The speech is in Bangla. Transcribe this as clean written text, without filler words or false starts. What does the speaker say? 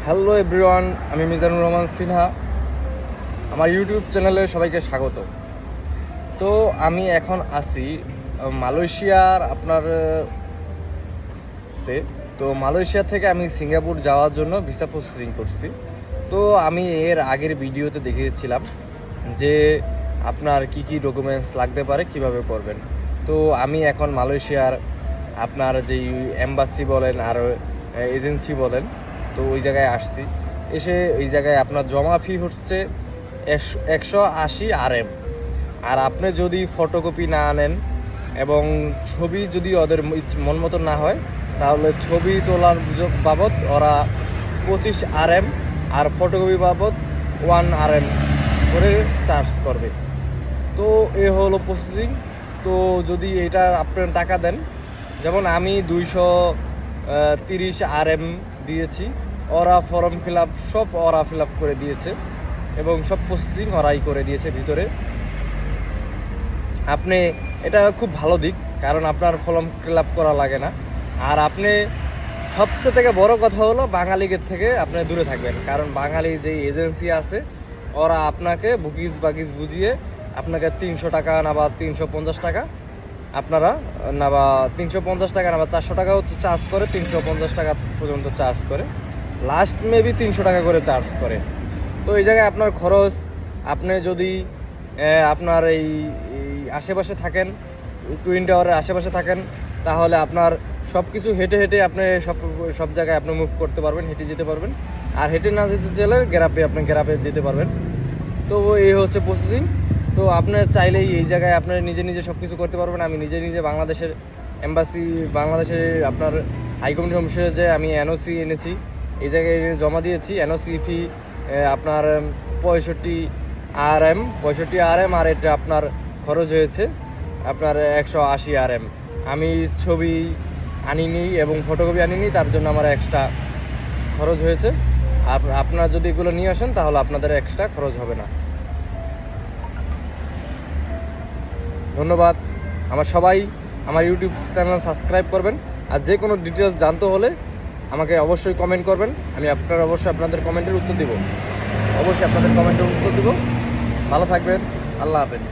হ্যালো এভরিওয়ান, আমি মিজানুর রহমান সিনহা। আমার ইউটিউব চ্যানেলে সবাইকে স্বাগত। তো আমি এখন আছি মালয়েশিয়ার তো মালয়েশিয়া থেকে আমি সিঙ্গাপুর যাওয়ার জন্য ভিসা প্রসেসিং করছি। তো আমি এর আগের ভিডিওতে দেখিয়েছিলাম যে আপনার কি কি ডকুমেন্টস লাগতে পারে, কিভাবে করবেন। তো আমি এখন মালয়েশিয়ার আপনার যেই এম্বাসি বলেন আর এজেন্সি বলেন, তো ওই জায়গায় আসছি। এসে ওই জায়গায় আপনার জমা ফি হচ্ছে 180 RM। আর আপনি যদি ফটোকপি না আনেন এবং ছবি যদি ওদের মন মতো না হয়, তাহলে ছবি তোলার বাবদ ওরা 25 RM আর ফটোকপি বাবদ 1 RM করে চার্জ করবে। তো এ হলো প্রসেসিং। তো যদি এটা আপনার টাকা দেন, যেমন আমি 230 RM দিয়েছি, ওরা ফর্ম ফিল আপ সব ওরা ফিল আপ করে দিয়েছে এবং সব প্রসেসিং ওরাই করে দিয়েছে ভিতরে। আপনি এটা খুব ভালো দিক, কারণ আপনার ফর্ম ফিল আপ করা লাগে না। আর আপনি সবচেয়ে থেকে বড় কথা হলো বাঙালিদের থেকে আপনি দূরে থাকবেন, কারণ বাঙালি যে এজেন্সি আছে ওরা আপনাকে বাকিজ বুঝিয়ে আপনাকে 300 টাকা না বা 350 টাকা আপনারা না বা 350 টাকা না বা 400 টাকাও চার্জ করে, 350 টাকা পর্যন্ত চার্জ করে, লাস্ট মেবি 300 টাকা করে চার্জ করে। তো এই জায়গায় আপনার খরচ, আপনি যদি আপনার এই আশেপাশে থাকেন, টুইন টাওয়ারের আশেপাশে থাকেন, তাহলে আপনার সব কিছু হেঁটে আপনি সব জায়গায় আপনি মুভ করতে পারবেন, হেঁটে যেতে পারবেন। আর হেঁটে না যেতে চাইলে আপনি গ্যারাপে যেতে পারবেন। তো এই হচ্ছে প্রসেসিং। তো আপনার চাইলেই এই জায়গায় আপনার নিজে সব কিছু করতে পারবেন। আমি নিজে বাংলাদেশের এম্বাসি, বাংলাদেশের আপনার হাইকমিশন অফিসে যে আমি এনওসি এনেছি, এই জায়গায় জমা দিয়েছি। এনওসি ফি আপনার 65 RM, আর এটা আপনার খরচ হয়েছে আপনার 180 RM। আমি ছবি আনিনি এবং ফটোকপি আনিনি, তার জন্য আমার এক্সট্রা খরচ হয়েছে। আপনারা যদি এগুলো নিয়ে আসেন তাহলে আপনাদের এক্সট্রা খরচ হবে না। ধন্যবাদ। আমার ইউটিউব চ্যানেল সাবস্ক্রাইব করবেন। আর যে কোনো ডিটেলস জানতে হলে আমাকে অবশ্যই কমেন্ট করবেন। আমি আপনাদের কমেন্টের উত্তর দিব। ভালো থাকবেন। আল্লাহ হাফেজ।